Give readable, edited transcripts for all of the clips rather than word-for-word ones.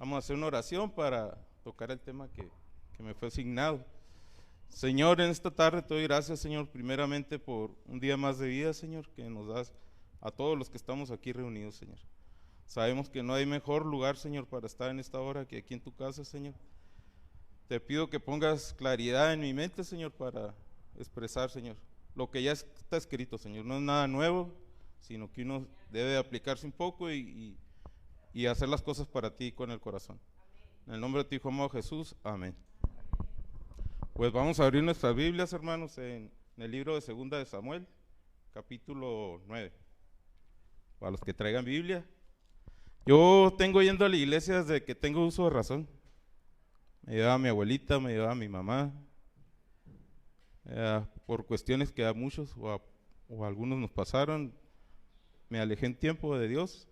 Vamos a hacer una oración para tocar el tema que me fue asignado. Señor, en esta tarde te doy gracias, Señor, primeramente por un día más de vida, Señor, que nos das a todos los que estamos aquí reunidos, Señor. Sabemos que no hay mejor lugar, Señor, para estar en esta hora que aquí en tu casa, Señor. Te pido que pongas claridad en mi mente, Señor, para expresar, Señor, lo que ya está escrito, Señor. No es nada nuevo, sino que uno debe aplicarse un poco y hacer las cosas para ti con el corazón. En el nombre de tu Hijo amado Jesús, amén. Pues vamos a abrir nuestras Biblias, hermanos, en el libro de Segunda de Samuel, capítulo 9. Para los que traigan Biblia. Yo tengo yendo a la iglesia desde que tengo uso de razón. Me llevaba mi abuelita, me llevaba mi mamá. Por cuestiones que a muchos o a algunos nos pasaron, me alejé en tiempo de Dios.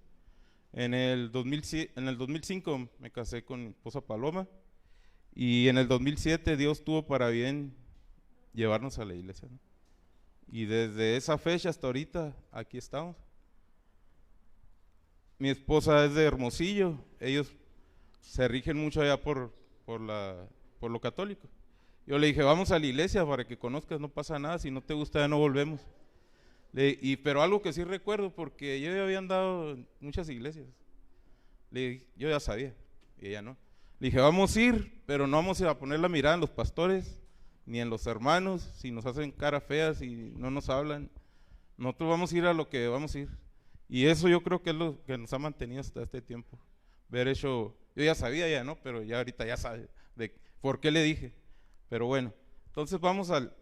En el 2005 me casé con mi esposa Paloma y en el 2007 Dios tuvo para bien llevarnos a la iglesia, ¿no? Y desde esa fecha hasta ahorita aquí estamos. Mi esposa es de Hermosillo, ellos se rigen mucho allá por lo católico. Yo le dije, vamos a la iglesia para que conozcas, no pasa nada, si no te gusta ya no volvemos. Pero algo que sí recuerdo, porque yo ya había andado en muchas iglesias, yo ya sabía, y ella no. Le dije, vamos a ir, pero no vamos a poner la mirada en los pastores, ni en los hermanos, si nos hacen caras feas y no nos hablan. Nosotros vamos a ir a lo que vamos a ir. Y eso yo creo que es lo que nos ha mantenido hasta este tiempo. Ver hecho, yo ya sabía ya, ¿no? Pero ya ahorita ya sabe de por qué le dije. Pero bueno, entonces vamos al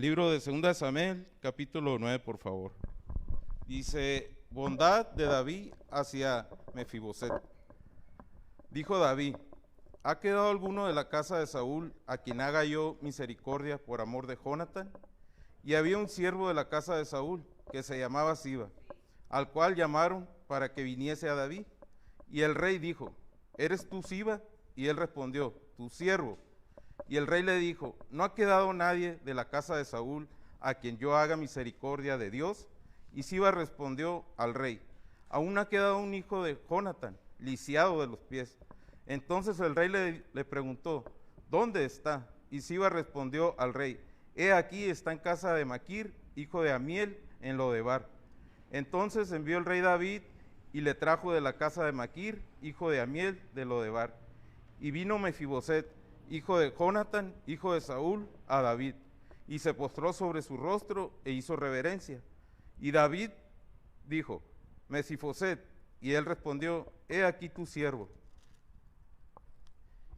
libro de Segunda de Samuel, capítulo 9, por favor. Dice, bondad de David hacia Mefiboset. Dijo David, ¿ha quedado alguno de la casa de Saúl a quien haga yo misericordia por amor de Jonatán? Y había un siervo de la casa de Saúl que se llamaba Siba, al cual llamaron para que viniese a David. Y el rey dijo, ¿eres tú Siba? Y él respondió, tu siervo. Y el rey le dijo, ¿no ha quedado nadie de la casa de Saúl a quien yo haga misericordia de Dios? Y Siba respondió al rey, aún ha quedado un hijo de Jonatán, lisiado de los pies. Entonces el rey le preguntó, ¿dónde está? Y Siba respondió al rey, he aquí está en casa de Maquir, hijo de Amiel, en Lodebar. Entonces envió el rey David y le trajo de la casa de Maquir, hijo de Amiel, de Lodebar. Y vino Mefiboset, hijo de Jonatán, hijo de Saúl, a David, y se postró sobre su rostro e hizo reverencia. Y David dijo, Mefiboset, y él respondió, he aquí tu siervo.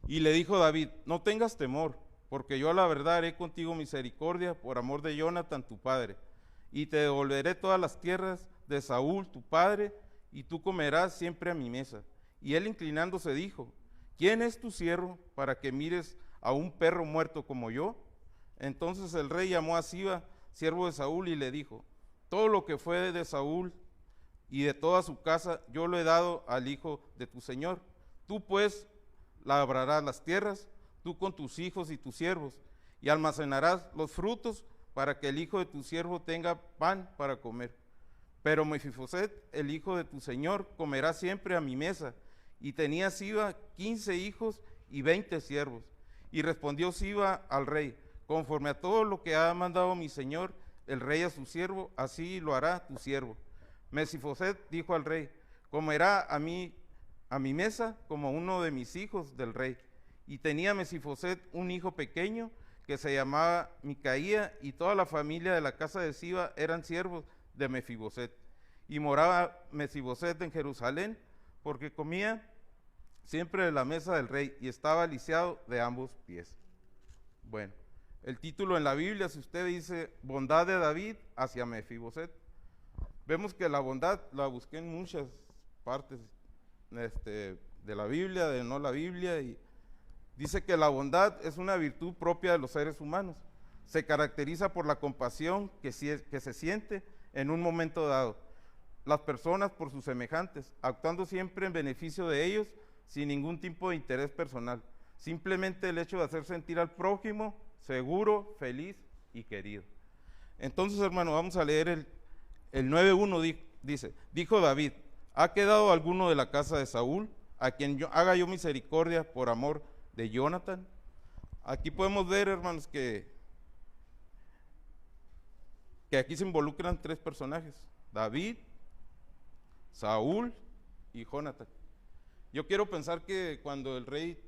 Y le dijo David, no tengas temor, porque yo a la verdad haré contigo misericordia por amor de Jonatán tu padre, y te devolveré todas las tierras de Saúl tu padre, y tú comerás siempre a mi mesa. Y él inclinándose dijo, ¿quién es tu siervo para que mires a un perro muerto como yo? Entonces el rey llamó a Siba, siervo de Saúl, y le dijo, todo lo que fue de Saúl y de toda su casa, yo lo he dado al hijo de tu señor. Tú pues labrarás las tierras, tú con tus hijos y tus siervos, y almacenarás los frutos para que el hijo de tu siervo tenga pan para comer. Pero Mefiboset, el hijo de tu señor, comerá siempre a mi mesa. Y tenía Siba 15 hijos y 20 siervos. Y respondió Siba al rey, conforme a todo lo que ha mandado mi señor, el rey a su siervo, así lo hará tu siervo. Mefiboset dijo al rey, comerá a mi mesa como uno de mis hijos del rey. Y tenía Mefiboset un hijo pequeño que se llamaba Micaía, y toda la familia de la casa de Siba eran siervos de Mefiboset. Y moraba Mefiboset en Jerusalén, porque comía siempre de la mesa del rey y estaba lisiado de ambos pies. Bueno, el título en la Biblia, si usted dice bondad de David hacia Mefiboset, vemos que la bondad la busqué en muchas partes de la Biblia, de no la Biblia, y dice que la bondad es una virtud propia de los seres humanos. Se caracteriza por la compasión que se siente en un momento dado. Las personas por sus semejantes, actuando siempre en beneficio de ellos, sin ningún tipo de interés personal. Simplemente el hecho de hacer sentir al prójimo seguro, feliz y querido. Entonces, hermano, vamos a leer el 9:1, dice, dijo David, ¿ha quedado alguno de la casa de Saúl a quien haga yo misericordia por amor de Jonathan. Aquí podemos ver, hermanos, que aquí se involucran tres personajes: David, Saúl y Jonathan. Yo quiero pensar que cuando el rey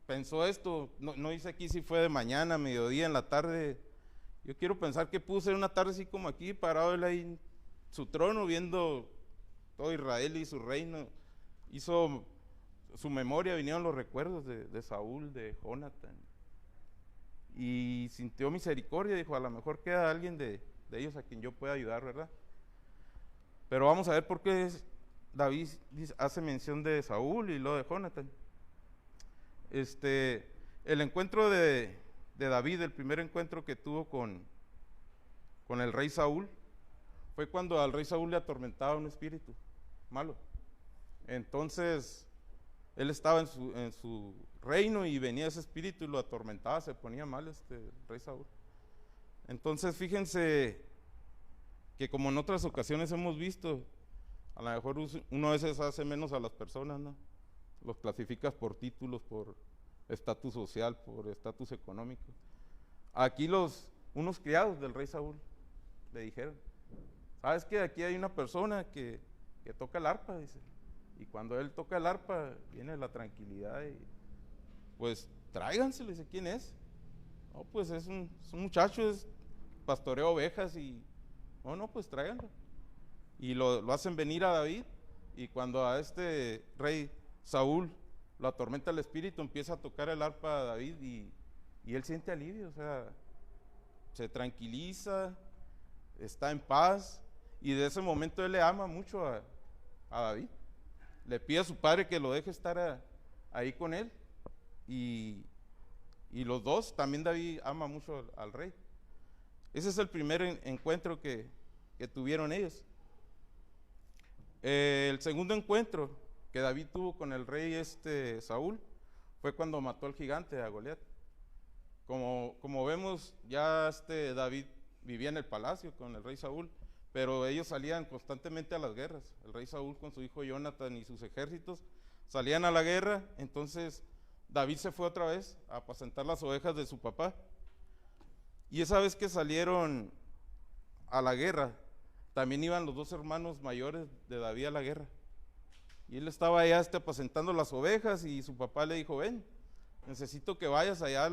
pensó esto, no dice aquí si fue de mañana, mediodía, en la tarde. Yo quiero pensar que pudo ser una tarde así como aquí, parado él ahí en su trono, viendo todo Israel y su reino. Hizo su memoria, vinieron los recuerdos de Saúl, de Jonathan, y sintió misericordia. Dijo, a lo mejor queda alguien de ellos a quien yo pueda ayudar, ¿verdad? Pero vamos a ver por qué David hace mención de Saúl y luego de Jonathan. El encuentro de David, el primer encuentro que tuvo con el rey Saúl, fue cuando al rey Saúl le atormentaba un espíritu malo. Entonces, él estaba en su reino y venía ese espíritu y lo atormentaba, se ponía mal rey Saúl. Entonces, fíjense que como en otras ocasiones hemos visto, a lo mejor uno a veces hace menos a las personas, ¿no? Los clasificas por títulos, por estatus social, por estatus económico. Aquí unos criados del rey Saúl le dijeron, ¿sabes qué? Aquí hay una persona que toca el arpa, dice, y cuando él toca el arpa viene la tranquilidad, y pues tráiganselo. Dice, ¿quién es? No, pues es un muchacho, pastorea ovejas, y no, pues tráiganlo. Y lo hacen venir a David, y cuando a este rey Saúl lo atormenta el espíritu, empieza a tocar el arpa a David, y él siente alivio, o sea, se tranquiliza, está en paz, y de ese momento él le ama mucho a David. Le pide a su padre que lo deje estar ahí con él, y los dos, también David ama mucho al rey. Ese es el primer encuentro que tuvieron ellos. El segundo encuentro que David tuvo con el rey Saúl fue cuando mató al gigante, a Goliat. Como vemos, ya David vivía en el palacio con el rey Saúl, pero ellos salían constantemente a las guerras. El rey Saúl con su hijo Jonathan y sus ejércitos salían a la guerra. Entonces David se fue otra vez a apacentar las ovejas de su papá, y esa vez que salieron a la guerra, también iban los dos hermanos mayores de David a la guerra, y él estaba allá apacentando las ovejas, y su papá le dijo, ven, necesito que vayas allá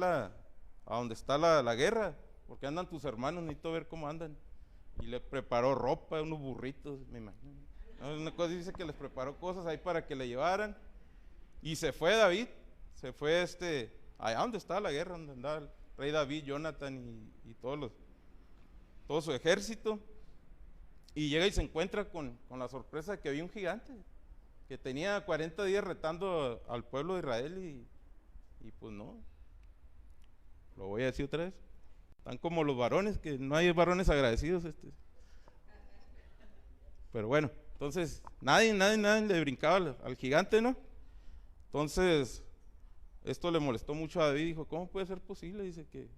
a donde está la guerra, porque andan tus hermanos, necesito ver cómo andan. Y le preparó ropa, unos burritos, me imagino. Una cosa, dice que les preparó cosas ahí para que le llevaran, y se fue David, se fue allá donde estaba la guerra, donde andaba el rey David, Jonathan y todo su ejército, y llega y se encuentra con la sorpresa de que había un gigante que tenía 40 días retando al pueblo de Israel, y pues no, lo voy a decir otra vez, están como los varones, que no hay varones agradecidos. Pero bueno, entonces nadie le brincaba al gigante, ¿no? Entonces esto le molestó mucho a David. Dijo, ¿cómo puede ser posible? Dice que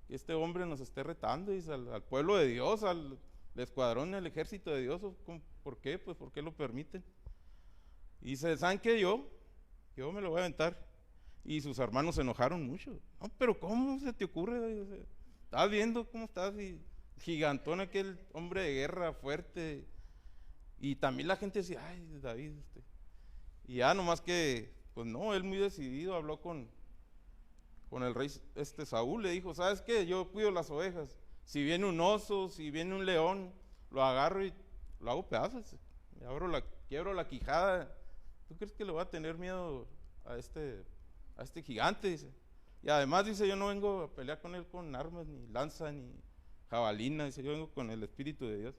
este hombre nos esté retando, dice, al pueblo de Dios, al escuadrón, al ejército de Dios. ¿Por qué? Pues ¿por qué lo permiten? Y dice, ¿saben qué? Yo me lo voy a aventar. Y sus hermanos se enojaron mucho. No, pero ¿cómo se te ocurre? Dice, ¿estás viendo cómo estás? Y gigantón, aquel hombre de guerra fuerte. Y también la gente decía, ay, David. Y ya nomás que, pues no, él muy decidido habló con el rey Saúl. Le dijo, ¿sabes qué? Yo cuido las ovejas. Si viene un oso, si viene un león, lo agarro y lo hago pedazos. Quiebro la quijada. ¿Tú crees que le va a tener miedo a este gigante? Dice. Y además, dice, yo no vengo a pelear con él con armas, ni lanza, ni jabalina. Dice, yo vengo con el Espíritu de Dios.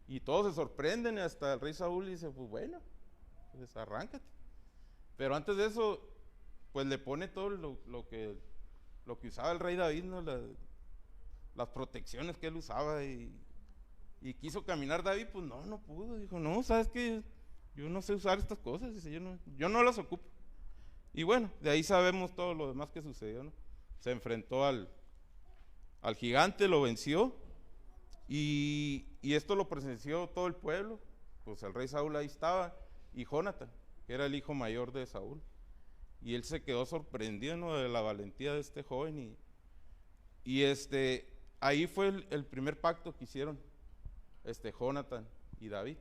Y todos se sorprenden, y hasta el rey Saúl dice, pues bueno, pues arráncate. Pero antes de eso, pues le pone todo lo que usaba el rey David, ¿no? Las protecciones que él usaba, y quiso caminar David, pues no pudo. Dijo, no, ¿sabes qué? Yo no sé usar estas cosas. Dice, yo no las ocupo. Y bueno, de ahí sabemos todo lo demás que sucedió, ¿no? Se enfrentó al gigante, lo venció, y esto lo presenció todo el pueblo. Pues el rey Saúl ahí estaba, y Jonathan. que era el hijo mayor de Saúl. Y él se quedó sorprendido, ¿no?, de la valentía de este joven. Y ahí fue el primer pacto que hicieron Jonathan y David.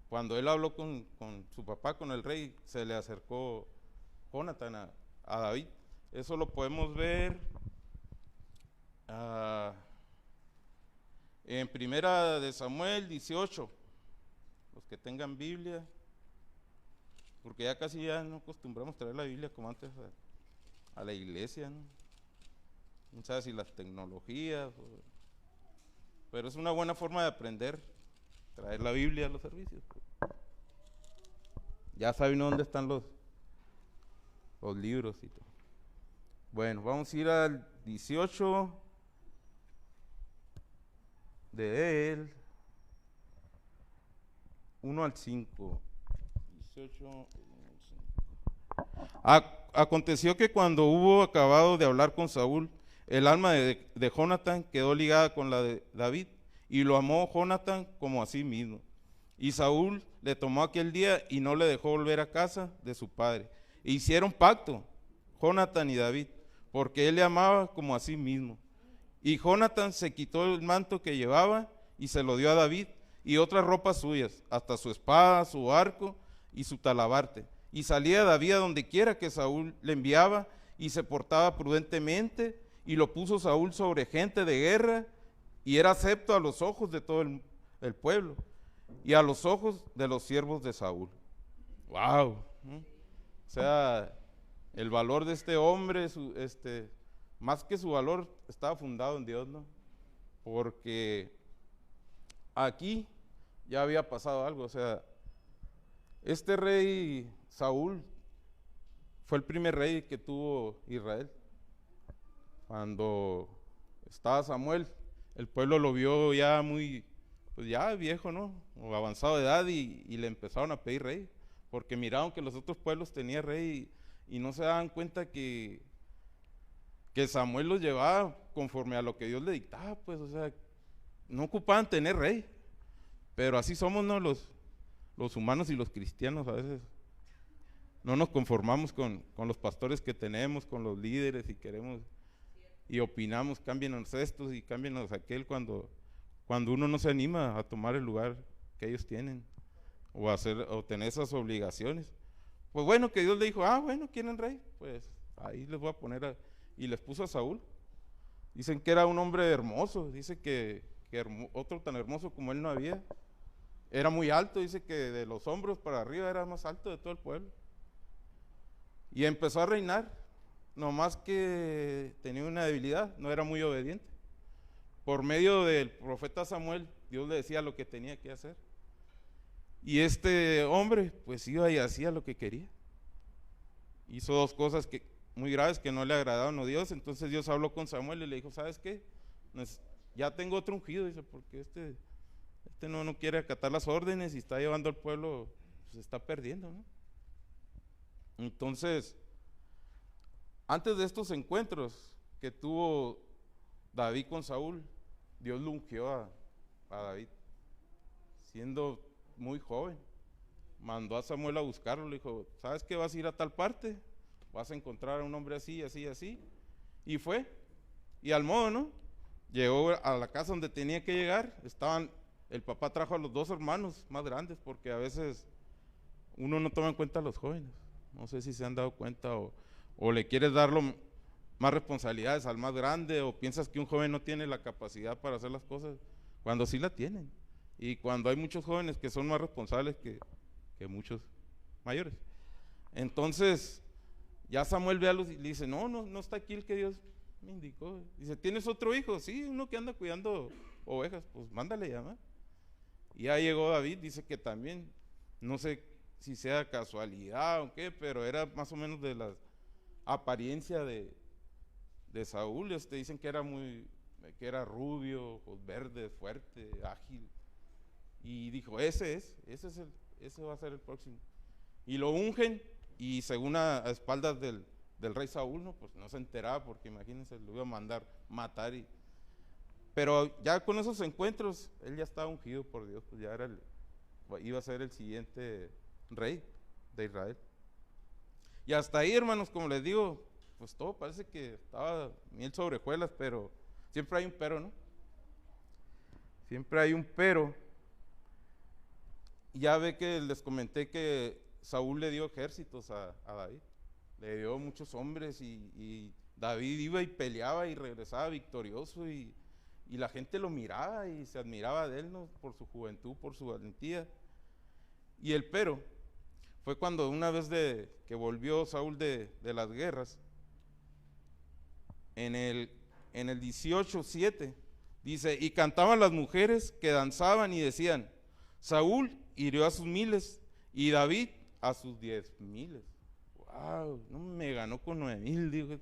Cuando él habló con su papá, con el rey, se le acercó Jonathan a David. Eso lo podemos ver en Primera de Samuel 18. Los que tengan Biblia, porque ya casi ya no acostumbramos traer la Biblia como antes a la iglesia, ¿no? No sé si las tecnologías, pero es una buena forma de aprender, traer la Biblia a los servicios. Ya saben dónde están los libros y todo. Bueno, vamos a ir al 18 de él, 1 al 5. 18, 1 al 5. Aconteció que cuando hubo acabado de hablar con Saúl, el alma de Jonathan quedó ligada con la de David, y lo amó Jonathan como a sí mismo. Y Saúl le tomó aquel día y no le dejó volver a casa de su padre. E hicieron pacto, Jonathan y David, porque él le amaba como a sí mismo. Y Jonathan se quitó el manto que llevaba y se lo dio a David, y otras ropas suyas, hasta su espada, su arco y su talabarte. Y salía David a donde quiera que Saúl le enviaba, y se portaba prudentemente, y lo puso Saúl sobre gente de guerra, y era acepto a los ojos de todo el pueblo, y a los ojos de los siervos de Saúl. ¡Wow! O sea, el valor de este hombre, más que su valor, estaba fundado en Dios, ¿no? Porque aquí ya había pasado algo. O sea, este rey Saúl fue el primer rey que tuvo Israel. Cuando estaba Samuel, el pueblo lo vio ya muy, pues ya viejo, ¿no?, o avanzado de edad, y le empezaron a pedir rey, porque miraron que los otros pueblos tenían rey, y no se daban cuenta que Samuel los llevaba conforme a lo que Dios le dictaba, pues. O sea, no ocupaban tener rey, pero así somos, ¿no?, los humanos y los cristianos. A veces no nos conformamos con los pastores que tenemos, con los líderes, y queremos y opinamos, cámbienos estos y cámbienos aquel, cuando uno no se anima a tomar el lugar que ellos tienen, o tener esas obligaciones. Pues bueno, que Dios le dijo, bueno, ¿quieren rey? Pues ahí les voy a poner y les puso a Saúl. Dicen que era un hombre hermoso, dice que otro tan hermoso como él no había. Era muy alto, dice que de los hombros para arriba era más alto de todo el pueblo. Y empezó a reinar, nomás que tenía una debilidad, no era muy obediente. Por medio del profeta Samuel, Dios le decía lo que tenía que hacer. Y este hombre, pues iba y hacía lo que quería. Hizo dos cosas muy graves que no le agradaron a Dios. Entonces Dios habló con Samuel y le dijo, ¿sabes qué? Ya tengo otro ungido, dice, porque este no quiere acatar las órdenes y está llevando al pueblo, se está perdiendo, ¿no? Entonces, antes de estos encuentros que tuvo David con Saúl, Dios lo ungió a David, siendo muy joven. Mandó a Samuel a buscarlo, le dijo, ¿sabes qué? Vas a ir a tal parte, vas a encontrar a un hombre así, así, así. Y fue, y al modo, ¿no? Llegó a la casa donde tenía que llegar. El papá trajo a los dos hermanos más grandes, porque a veces uno no toma en cuenta a los jóvenes. No sé si se han dado cuenta, o le quieres dar más responsabilidades al más grande, o piensas que un joven no tiene la capacidad para hacer las cosas, cuando sí la tienen. Y cuando hay muchos jóvenes que son más responsables que muchos mayores. Entonces, ya Samuel ve a los y le dice, no está aquí el que Dios me indicó. Dice, ¿tienes otro hijo? Sí, uno que anda cuidando ovejas. Pues mándale llamar. Y ya llegó David, dice que también, no sé si sea casualidad o qué, pero era más o menos de la apariencia de Saúl. Dicen que era rubio, ojos verdes, fuerte, ágil. Y dijo, ese va a ser el próximo. Y lo ungen, y según a espaldas del rey Saúl, ¿no? Pues no se enteraba, porque imagínense, lo iba a mandar matar. Pero ya con esos encuentros, él ya estaba ungido por Dios, pues ya era iba a ser el siguiente rey de Israel. Y hasta ahí, hermanos, como les digo, pues todo parece que estaba miel sobre hojuelas, pero siempre hay un pero, ¿no? Siempre hay un pero. Ya ve que les comenté que Saúl le dio ejércitos a David, le dio muchos hombres y David iba y peleaba y regresaba victorioso y la gente lo miraba y se admiraba de él, ¿no? Por su juventud, por su valentía. Y el pero fue cuando una vez que volvió Saúl de las guerras, en el 18:7 dice, y cantaban las mujeres que danzaban y decían, Saúl hirió a sus 1000 y David a sus 10,000. Wow, no me ganó con 9,000, digo.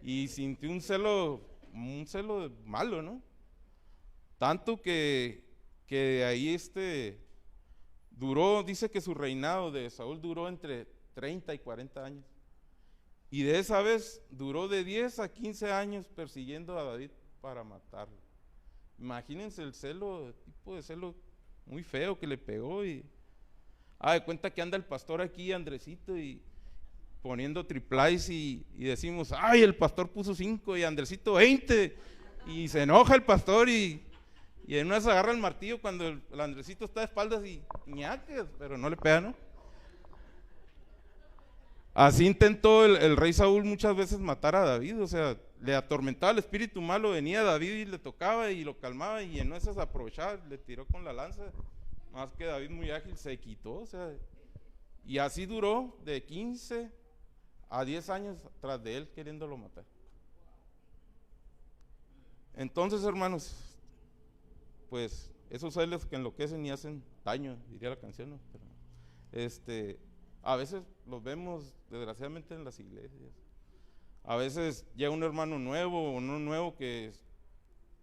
Y sintió un celo malo, ¿no? Tanto que ahí duró, dice que su reinado de Saúl duró entre 30 y 40 años. Y de esa vez duró de 10 a 15 años persiguiendo a David para matarlo. Imagínense el tipo de celo muy feo que le pegó. Y de cuenta que anda el pastor aquí, Andresito, y poniendo triplies y decimos, ay, el pastor puso 5 y Andresito 20. Y se enoja el pastor y en una se agarra el martillo cuando el Andresito está de espaldas y ñaques, pero no le pega, ¿no? Así intentó el rey Saúl muchas veces matar a David, o sea, le atormentaba el espíritu malo, venía David y le tocaba y lo calmaba y en esas aprovechaba, le tiró con la lanza, más que David muy ágil se quitó, o sea, y así duró de 15 a 10 años tras de él queriéndolo matar. Entonces, hermanos, pues esos celos que enloquecen y hacen daño, diría la canción, ¿no? Pero, a veces los vemos desgraciadamente en las iglesias. A veces llega un hermano nuevo o uno nuevo que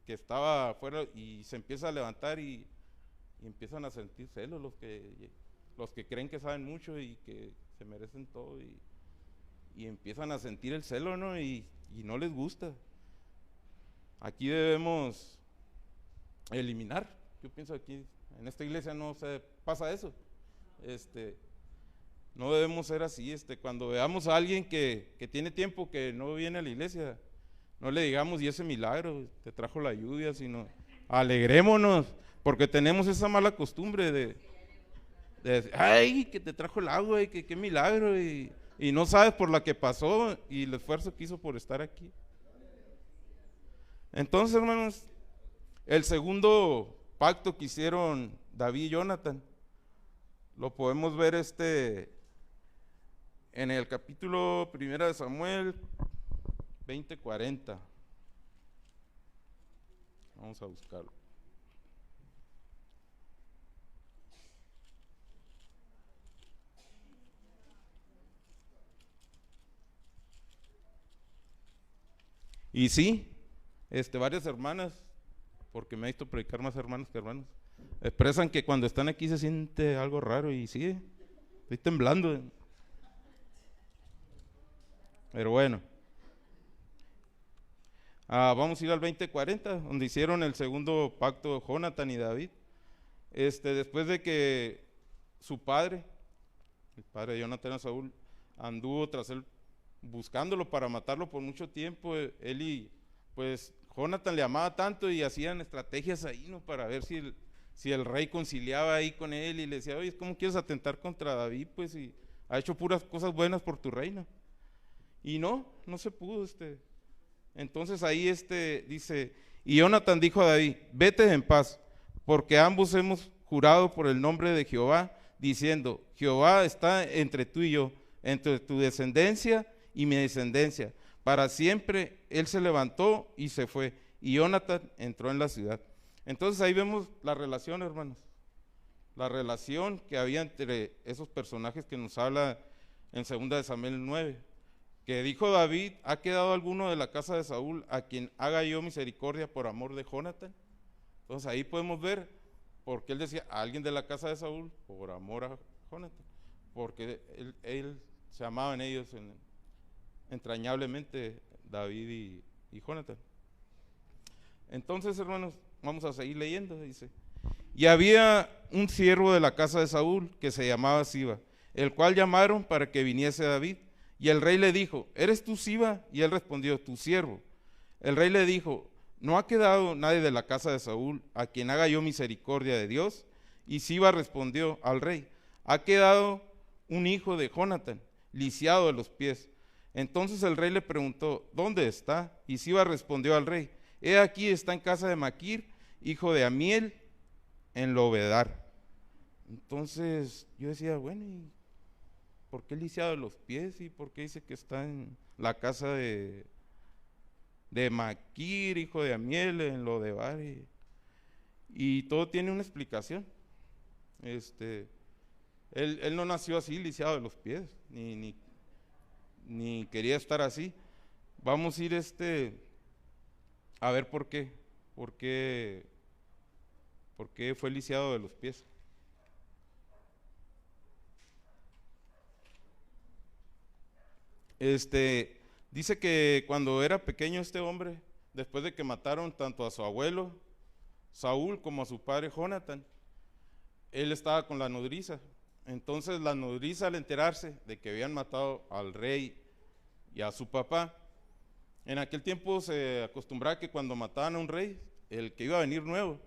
estaba afuera y se empieza a levantar y empiezan a sentir celos los que creen que saben mucho y que se merecen todo y empiezan a sentir el celo, ¿no? Y no les gusta. Aquí debemos eliminar. Yo pienso aquí en esta iglesia no se pasa eso. No debemos ser así. Cuando veamos a alguien que tiene tiempo que no viene a la iglesia, no le digamos, y ese milagro, te trajo la lluvia, sino alegrémonos, porque tenemos esa mala costumbre de decir, ay, que te trajo el agua, y que qué milagro, y no sabes por la que pasó y el esfuerzo que hizo por estar aquí. Entonces, hermanos, el segundo pacto que hicieron David y Jonathan, lo podemos ver en el capítulo 1 de Samuel 20:40. Vamos a buscarlo. Y sí, varias hermanas, porque me ha visto predicar más hermanos que hermanos, expresan que cuando están aquí se siente algo raro y sí, estoy temblando. Pero bueno, vamos a ir al 20:40, donde hicieron el segundo pacto Jonathan y David. Después de que su padre, el padre de Jonathan, Saúl, anduvo tras él buscándolo para matarlo por mucho tiempo, pues Jonathan le amaba tanto y hacían estrategias ahí, ¿no? Para ver si el rey conciliaba ahí con él y le decía, oye, ¿cómo quieres atentar contra David? Pues y ha hecho puras cosas buenas por tu reino. Y no se pudo. Entonces ahí dice, y Jonathan dijo a David, vete en paz, porque ambos hemos jurado por el nombre de Jehová, diciendo, Jehová está entre tú y yo, entre tu descendencia y mi descendencia. Para siempre. Él se levantó y se fue, y Jonathan entró en la ciudad. Entonces ahí vemos la relación, hermanos, la relación que había entre esos personajes que nos habla en 2 de Samuel 9, que dijo David, ¿ha quedado alguno de la casa de Saúl a quien haga yo misericordia por amor de Jonathan? Entonces ahí podemos ver por qué él decía a alguien de la casa de Saúl por amor a Jonathan, porque él se amaban ellos entrañablemente, David y Jonathan. Entonces, hermanos, vamos a seguir leyendo. Dice, Y había un siervo de la casa de Saúl que se llamaba Siba, el cual llamaron para que viniese David. Y el rey le dijo, ¿eres tú Siba? Y él respondió, tu siervo. El rey le dijo, ¿no ha quedado nadie de la casa de Saúl a quien haga yo misericordia de Dios? Y Siba respondió al rey, ha quedado un hijo de Jonatán, lisiado de los pies. Entonces el rey le preguntó, ¿dónde está? Y Siba respondió al rey, he aquí está en casa de Maquir, hijo de Amiel, en Lobedar. Entonces yo decía, bueno, ¿y por qué lisiado de los pies? ¿Y por qué dice que está en la casa de Maquir, hijo de Amiel, en Lodebar? Y todo tiene una explicación. Él no nació así, lisiado de los pies, ni quería estar así. Vamos a ir a ver por qué fue lisiado de los pies. Dice que cuando era pequeño este hombre, después de que mataron tanto a su abuelo Saúl como a su padre Jonatán, él estaba con la nodriza. Entonces la nodriza, al enterarse de que habían matado al rey y a su papá, en aquel tiempo se acostumbraba que cuando mataban a un rey, el que iba a venir nuevo,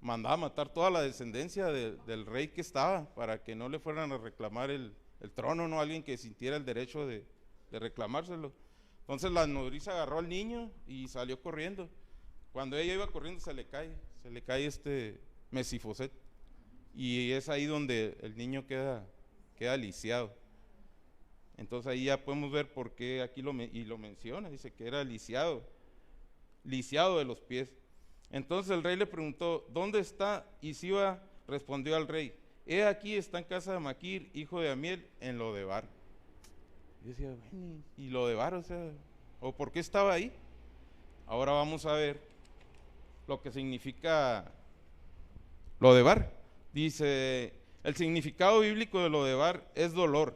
mandaba a matar toda la descendencia del rey que estaba, para que no le fueran a reclamar el trono, no alguien que sintiera el derecho de reclamárselo. Entonces la nodriza agarró al niño y salió corriendo. Cuando ella iba corriendo se le cae Mesifoset, y es ahí donde el niño queda lisiado. Entonces ahí ya podemos ver por qué aquí lo menciona, dice que era lisiado de los pies. Entonces el rey le preguntó, ¿dónde está? Y Siba respondió al rey, he aquí está en casa de Maquir, hijo de Amiel, en Lodebar. Yo decía, bueno, ¿y Lodebar? ¿O por qué estaba ahí? Ahora vamos a ver lo que significa Lodebar. Dice, el significado bíblico de Lodebar es dolor,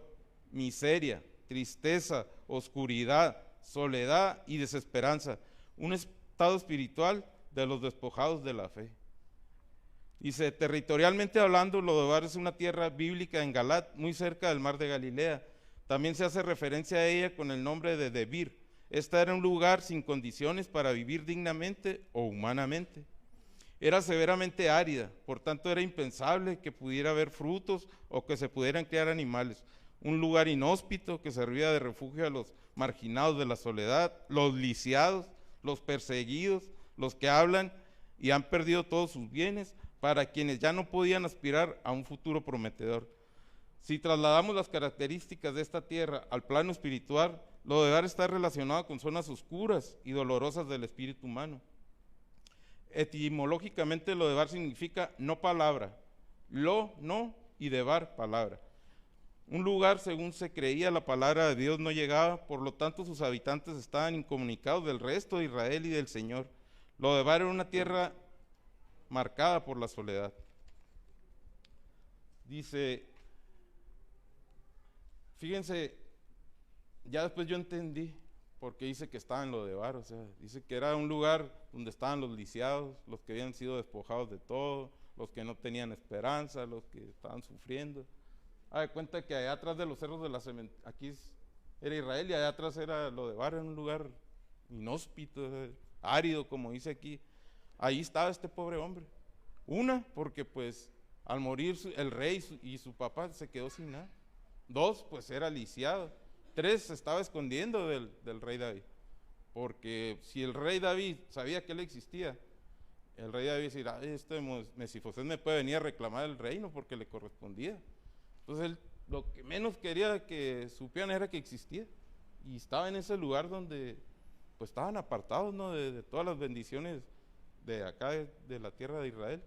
miseria, tristeza, oscuridad, soledad y desesperanza, un estado espiritual de los despojados de la fe. Dice, territorialmente hablando, Lodebar es una tierra bíblica en Galat, muy cerca del mar de Galilea. También se hace referencia a ella con el nombre de Debir. Esta era un lugar sin condiciones para vivir dignamente o humanamente. Era severamente árida, por tanto era impensable que pudiera haber frutos o que se pudieran criar animales. Un lugar inhóspito que servía de refugio a los marginados de la soledad, los lisiados, los perseguidos, los que hablan y han perdido todos sus bienes, para quienes ya no podían aspirar a un futuro prometedor. Si trasladamos las características de esta tierra al plano espiritual, Lodebar está relacionado con zonas oscuras y dolorosas del espíritu humano. Etimológicamente, Lodebar significa no palabra, no y debar, palabra. Un lugar, según se creía, la palabra de Dios no llegaba, por lo tanto sus habitantes estaban incomunicados del resto de Israel y del Señor. Lodebar era una tierra marcada por la soledad. Dice, fíjense, ya después yo entendí por qué dice que estaba en Lodebar, dice que era un lugar donde estaban los lisiados, los que habían sido despojados de todo, los que no tenían esperanza, los que estaban sufriendo. De cuenta que allá atrás de los cerros de la aquí era Israel y allá atrás era Lodebar, era un lugar inhóspito, árido, como dice aquí. Ahí estaba este pobre hombre. Una, porque pues al morir el rey y su papá se quedó sin nada. Dos, pues era lisiado. Tres, se estaba escondiendo del rey David. Porque si el rey David sabía que él existía, el rey David decía, Mesifoset me puede venir a reclamar el reino porque le correspondía. Entonces él lo que menos quería que supieran era que existía. Y estaba en ese lugar donde pues estaban apartados, ¿no?, de todas las bendiciones de acá, de la tierra de Israel.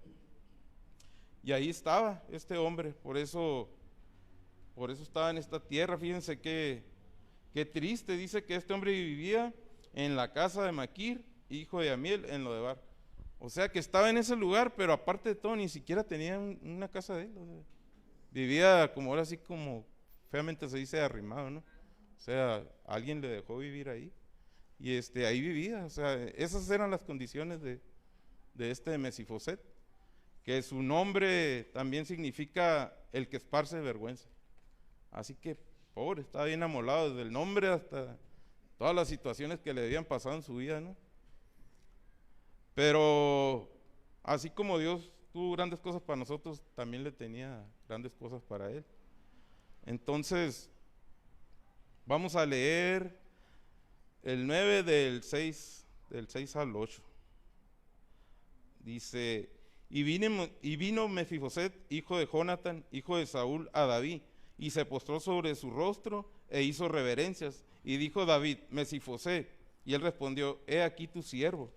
Y ahí estaba este hombre, por eso estaba en esta tierra. Fíjense qué triste, dice que este hombre vivía en la casa de Maquir, hijo de Amiel, en Lodebar. O sea que estaba en ese lugar, pero aparte de todo, ni siquiera tenía una casa de él. Vivía como ahora sí, como feamente se dice, arrimado, ¿no? O sea, alguien le dejó vivir ahí. Y ahí vivía, o sea, esas eran las condiciones de Mesifoset. que su nombre también significa el que esparce vergüenza. Así que, pobre, estaba bien amolado desde el nombre hasta todas las situaciones que le habían pasado en su vida, ¿no? Pero así como Dios tuvo grandes cosas para nosotros, también le tenía grandes cosas para él. Entonces, vamos a leer el 9 del 6 al 8. Dice, y vino Mefiboset, hijo de Jonatán, hijo de Saúl, a David, y se postró sobre su rostro e hizo reverencias. Y dijo David, Mefiboset, y él respondió, he aquí tu siervo.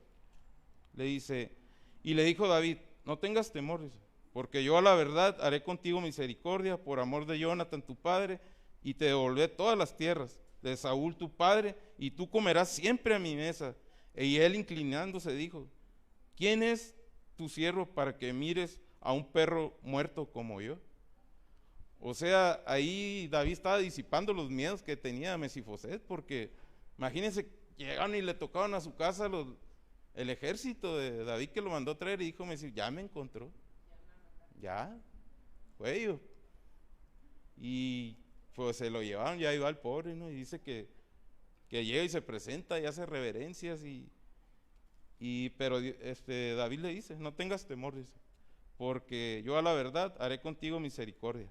Le dice, y le dijo David, no tengas temor, porque yo a la verdad haré contigo misericordia por amor de Jonatán tu padre, y te devolveré todas las tierras de Saúl tu padre, y tú comerás siempre a mi mesa. Y él inclinándose dijo, ¿quién es tu siervo para que mires a un perro muerto como yo? O sea, ahí David estaba disipando los miedos que tenía Mefiboset, porque imagínense, llegaron y le tocaron a su casa el ejército de David que lo mandó a traer, y dijo Mefiboset, ya me encontró, ya, cuello. Y pues se lo llevaron, ya iba el pobre, ¿no? Y dice que llega y se presenta y hace reverencias, pero David le dice, no tengas temor, dice, porque yo a la verdad haré contigo misericordia.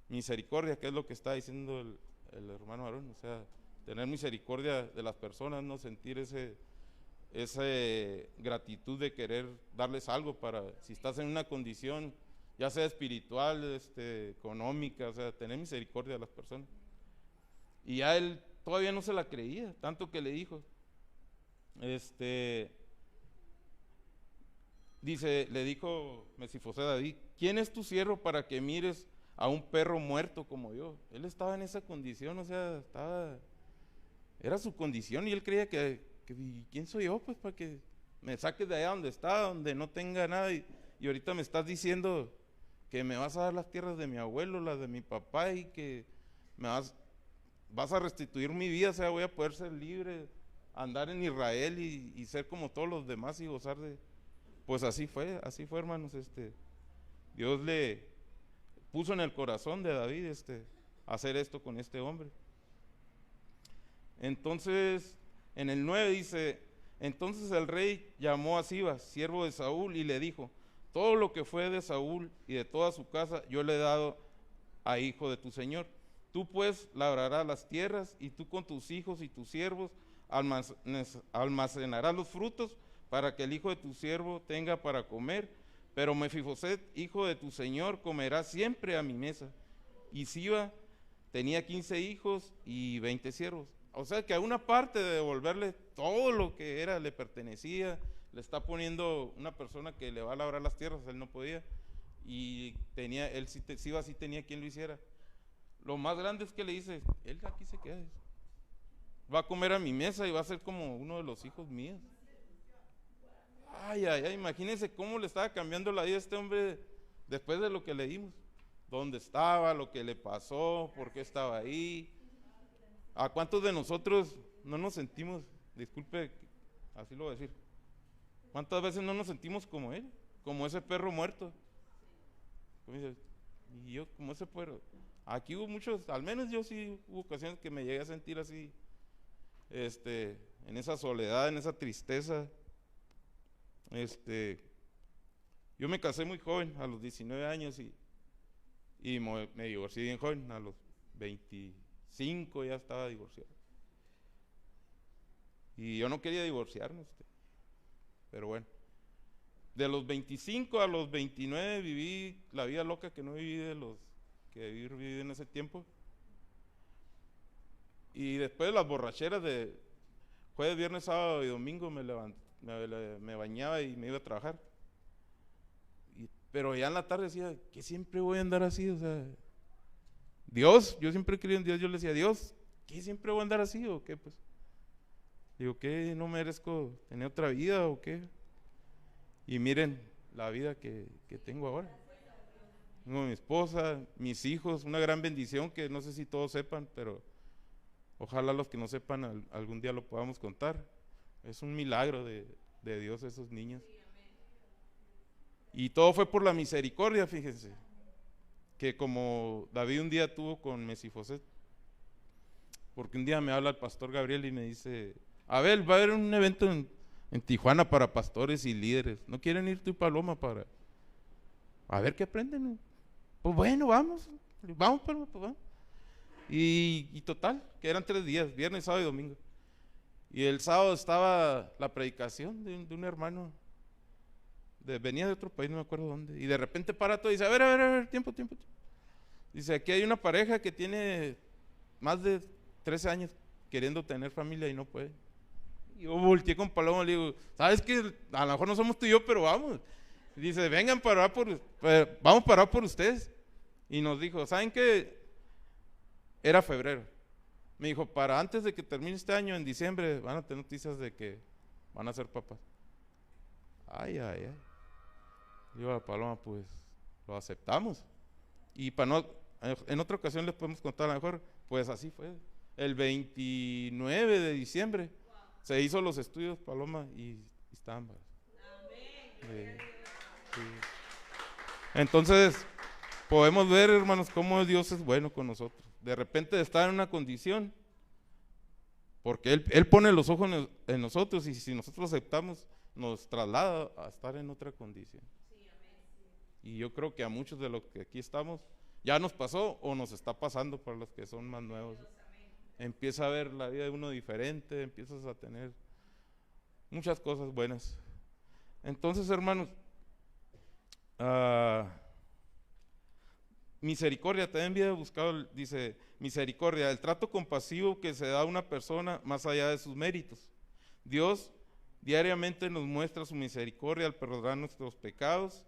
Misericordia, que es lo que está diciendo el hermano Aarón, o sea, tener misericordia de las personas, no sentir esa gratitud de querer darles algo para, si estás en una condición, ya sea espiritual, económica, o sea, tener misericordia de las personas. Y ya él todavía no se la creía, tanto que le dijo, dice, le dijo Mefiboset a David, ¿quién es tu siervo para que mires a un perro muerto como yo? Él estaba en esa condición, o sea, era su condición, y él creía que ¿quién soy yo pues para que me saques de allá donde está, donde no tenga nada, y ahorita me estás diciendo que me vas a dar las tierras de mi abuelo, las de mi papá, y que me vas a restituir mi vida, o sea, voy a poder ser libre, andar en Israel y ser como todos los demás y gozar de... Pues así fue hermanos, Dios le puso en el corazón de David hacer esto con este hombre. Entonces, en el 9 dice, entonces el rey llamó a Sibas, siervo de Saúl, y le dijo, todo lo que fue de Saúl y de toda su casa yo le he dado a hijo de tu señor. Tú pues labrarás las tierras, y tú con tus hijos y tus siervos almacenarás los frutos para que el hijo de tu siervo tenga para comer. Pero Mefiboset, hijo de tu señor, comerá siempre a mi mesa. Y Siba tenía 15 hijos y 20 siervos. O sea que a una parte de devolverle todo lo que era, le pertenecía, le está poniendo una persona que le va a labrar las tierras, él no podía. Y Siba sí tenía quien lo hiciera. Lo más grande es que le dice, él aquí se queda, va a comer a mi mesa y va a ser como uno de los hijos míos. Ay, imagínense cómo le estaba cambiando la vida a este hombre después de lo que leímos. Dónde estaba, lo que le pasó, por qué estaba ahí. ¿A cuántos de nosotros no nos sentimos, disculpe, así lo voy a decir, cuántas veces no nos sentimos como él, como ese perro muerto? Y yo, como ese perro. Aquí hubo muchos, al menos yo sí hubo ocasiones que me llegué a sentir así, en esa soledad, en esa tristeza. Yo me casé muy joven, a los 19 años, y me divorcié bien joven, a los 25 ya estaba divorciado. Y yo no quería divorciarme, pero bueno. De los 25 a los 29 viví la vida loca que no viví de los que viví en ese tiempo. Y después de las borracheras de jueves, viernes, sábado y domingo me bañaba y me iba a trabajar. Pero ya en la tarde decía, que siempre voy a andar así, o sea, Dios, yo siempre creí en Dios, yo le decía, Dios, ¿qué siempre voy a andar así o qué? Pues digo, ¿qué? ¿No merezco tener otra vida o qué? Y miren la vida que tengo ahora. Tengo mi esposa, mis hijos, una gran bendición que no sé si todos sepan, pero ojalá los que no sepan algún día lo podamos contar. Es un milagro de Dios esos niños. Y todo fue por la misericordia, fíjense, que como David un día tuvo con Mesifoset, porque un día me habla el pastor Gabriel y me dice, Abel, va a haber un evento en Tijuana para pastores y líderes, ¿no quieren ir tú y Paloma para a ver qué aprenden? Pues bueno, vamos, Paloma, pues vamos. Y total, que eran 3 días, viernes, sábado y domingo. Y el sábado estaba la predicación de un hermano, venía de otro país, no me acuerdo dónde, y de repente para todo y dice, a ver, tiempo. Dice, aquí hay una pareja que tiene más de 13 años queriendo tener familia y no puede. Y yo volteé con Paloma y le digo, ¿sabes qué? A lo mejor no somos tú y yo, pero vamos. Y dice, vengan vamos para orar por ustedes. Y nos dijo, ¿saben qué? Era febrero. Me dijo, para antes de que termine este año, en diciembre, van a tener noticias de que van a ser papás. Ay. Digo a Paloma, pues lo aceptamos. Y en otra ocasión les podemos contar a lo mejor, pues así fue. El 29 de diciembre se hizo los estudios, Paloma, y estaban. Sí. Entonces, podemos ver, hermanos, cómo Dios es bueno con nosotros. De repente estar en una condición, porque Él pone los ojos en nosotros, y si nosotros aceptamos, nos traslada a estar en otra condición. Y yo creo que a muchos de los que aquí estamos, ya nos pasó o nos está pasando para los que son más nuevos. Empieza a ver la vida de uno diferente, empiezas a tener muchas cosas buenas. Entonces, hermanos, misericordia, también había buscado, dice, misericordia, el trato compasivo que se da a una persona más allá de sus méritos. Dios diariamente nos muestra su misericordia al perdonar nuestros pecados.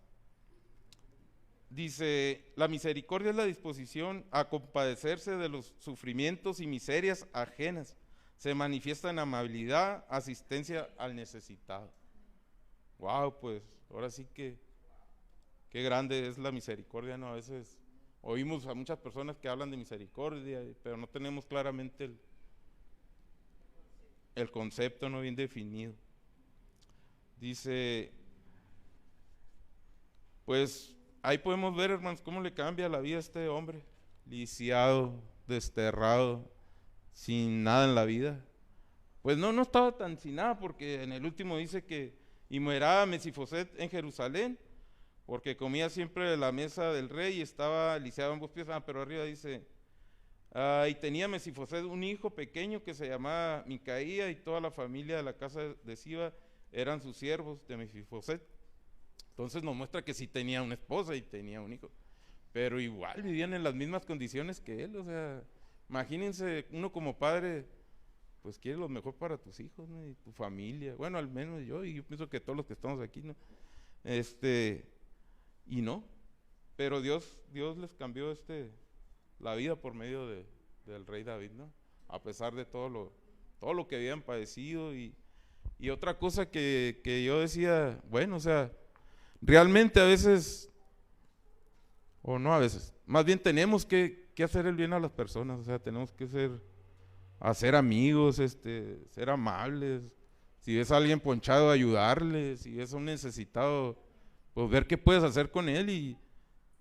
Dice, la misericordia es la disposición a compadecerse de los sufrimientos y miserias ajenas. Se manifiesta en amabilidad, asistencia al necesitado. Wow, pues ahora sí que qué grande es la misericordia, ¿no? A veces oímos a muchas personas que hablan de misericordia, pero no tenemos claramente el concepto no bien definido. Dice, pues ahí podemos ver, hermanos, cómo le cambia la vida a este hombre, lisiado, desterrado, sin nada en la vida. Pues no estaba tan sin nada, porque en el último dice que, y morirá Mesifoset en Jerusalén, porque comía siempre de la mesa del rey y estaba lisiado en ambos pies. Pero arriba dice, y tenía Mesifoset un hijo pequeño que se llamaba Micaía, y toda la familia de la casa de Siba eran sus siervos de Mesifoset. Entonces nos muestra que sí tenía una esposa y tenía un hijo, pero igual vivían en las mismas condiciones que él. O sea, imagínense, uno como padre, pues quiere lo mejor para tus hijos, ¿no? Y tu familia, bueno, al menos yo, y yo pienso que todos los que estamos aquí, ¿no? Y no, pero Dios les cambió la vida por medio del rey David, ¿no? A pesar de todo lo que habían padecido. Y otra cosa que yo decía, bueno, o sea, realmente a veces, o no a veces, más bien tenemos que hacer el bien a las personas. O sea, tenemos que hacer amigos, ser amables. Si ves a alguien ponchado, ayudarle. Si ves a un necesitado, pues ver qué puedes hacer con él,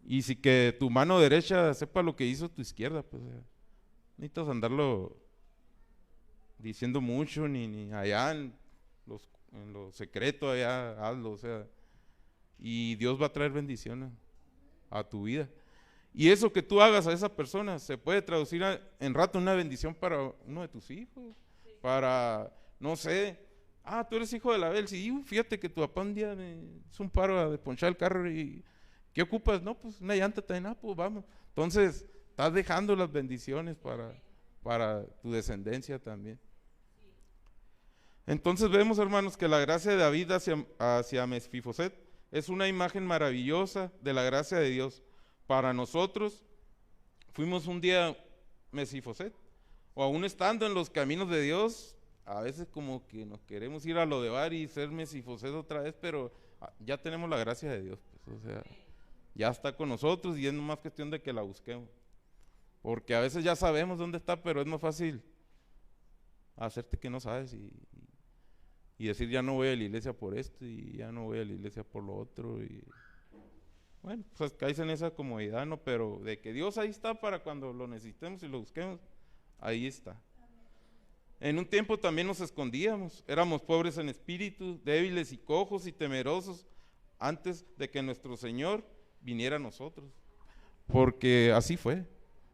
y si que tu mano derecha sepa lo que hizo tu izquierda, pues necesitas andarlo diciendo mucho, ni allá en lo secreto, allá hazlo, o sea, y Dios va a traer bendiciones a tu vida. Y eso que tú hagas a esa persona se puede traducir en rato una bendición para uno de tus hijos, para, no sé, tú eres hijo de la Abel, sí, fíjate que tu papá un día me hizo un paro de ponchar el carro, y ¿qué ocupas? No, pues una llanta también, pues vamos. Entonces, estás dejando las bendiciones para tu descendencia también. Entonces vemos, hermanos, que la gracia de David hacia Mesifoset es una imagen maravillosa de la gracia de Dios. Para nosotros, fuimos un día Mesifoset, o aún estando en los caminos de Dios, a veces como que nos queremos ir a lo de Bar y ser Mesifoset otra vez, pero ya tenemos la gracia de Dios, pues, o sea, ya está con nosotros, y es más cuestión de que la busquemos, porque a veces ya sabemos dónde está, pero es más fácil hacerte que no sabes y decir, ya no voy a la iglesia por esto, y ya no voy a la iglesia por lo otro, bueno, pues caes en esa comodidad, ¿no? Pero de que Dios ahí está para cuando lo necesitemos y lo busquemos, ahí está. En un tiempo también nos escondíamos, éramos pobres en espíritu, débiles y cojos y temerosos antes de que nuestro Señor viniera a nosotros, porque así fue.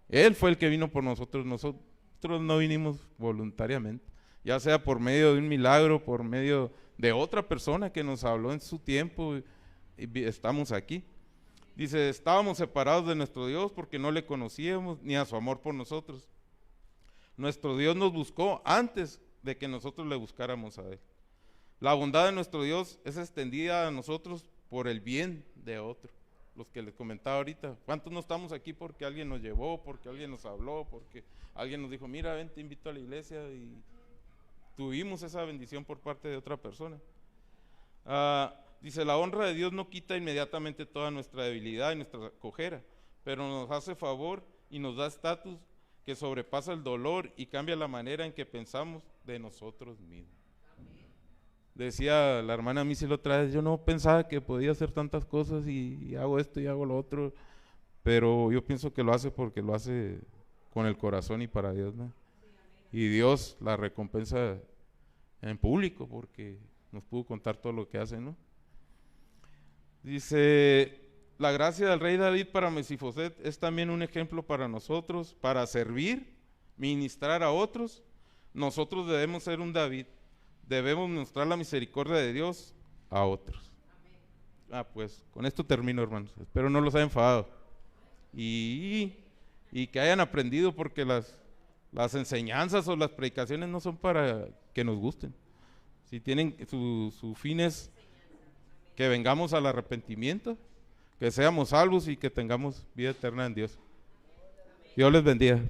Él fue el que vino por nosotros, nosotros no vinimos voluntariamente, ya sea por medio de un milagro, por medio de otra persona que nos habló en su tiempo, y estamos aquí. Dice, estábamos separados de nuestro Dios porque no le conocíamos ni a su amor por nosotros. Nuestro Dios nos buscó antes de que nosotros le buscáramos a Él. La bondad de nuestro Dios es extendida a nosotros por el bien de otro. Los que les comentaba ahorita, ¿cuántos no estamos aquí porque alguien nos llevó, porque alguien nos habló, porque alguien nos dijo, mira, ven, te invito a la iglesia, y tuvimos esa bendición por parte de otra persona? Dice, la honra de Dios no quita inmediatamente toda nuestra debilidad y nuestra cojera, pero nos hace favor y nos da estatus que sobrepasa el dolor y cambia la manera en que pensamos de nosotros mismos. Decía la hermana Missy la otra vez, yo no pensaba que podía hacer tantas cosas y hago esto y hago lo otro, pero yo pienso que lo hace porque lo hace con el corazón y para Dios, ¿no? Y Dios la recompensa en público porque nos pudo contar todo lo que hace, ¿no? Dice, la gracia del rey David para Mesifoset es también un ejemplo para nosotros, para servir, ministrar a otros. Nosotros debemos ser un David, debemos mostrar la misericordia de Dios a otros. Pues con esto termino, hermanos, espero no los haya enfadado y que hayan aprendido, porque las enseñanzas o las predicaciones no son para que nos gusten. Si tienen su fin es que vengamos al arrepentimiento, que seamos salvos y que tengamos vida eterna en Dios. Dios les bendiga.